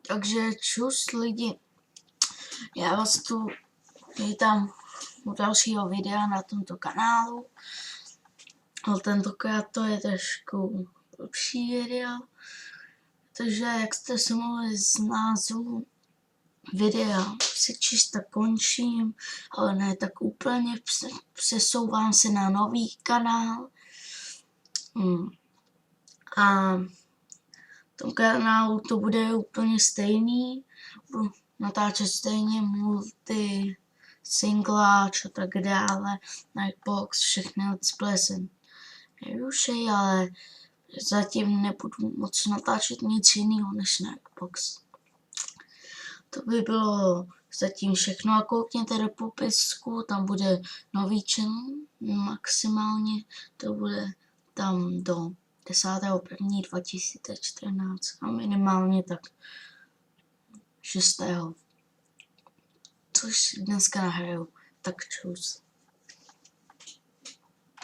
Takže čus lidi, já vás tu vítám u dalšího videa na tomto kanálu. Ale tentokrát to je trošku lepší video, takže jak jste si mohli z názvu videa přečíst, tak končím, ale ne tak úplně, přesouvám se na nový kanál. A v tom kanálu to bude úplně stejný, budu natáčet stejně multi, singláč a tak dále, Nightbox, všechny let's play jsem nerušej, ale zatím nebudu moc natáčet nic jiného než Nightbox. To by bylo zatím všechno a koukněte do popisku, tam bude nový channel, maximálně to bude tam do 10.1.2014 a minimálně tak 6. což dneska nahraju, tak čus.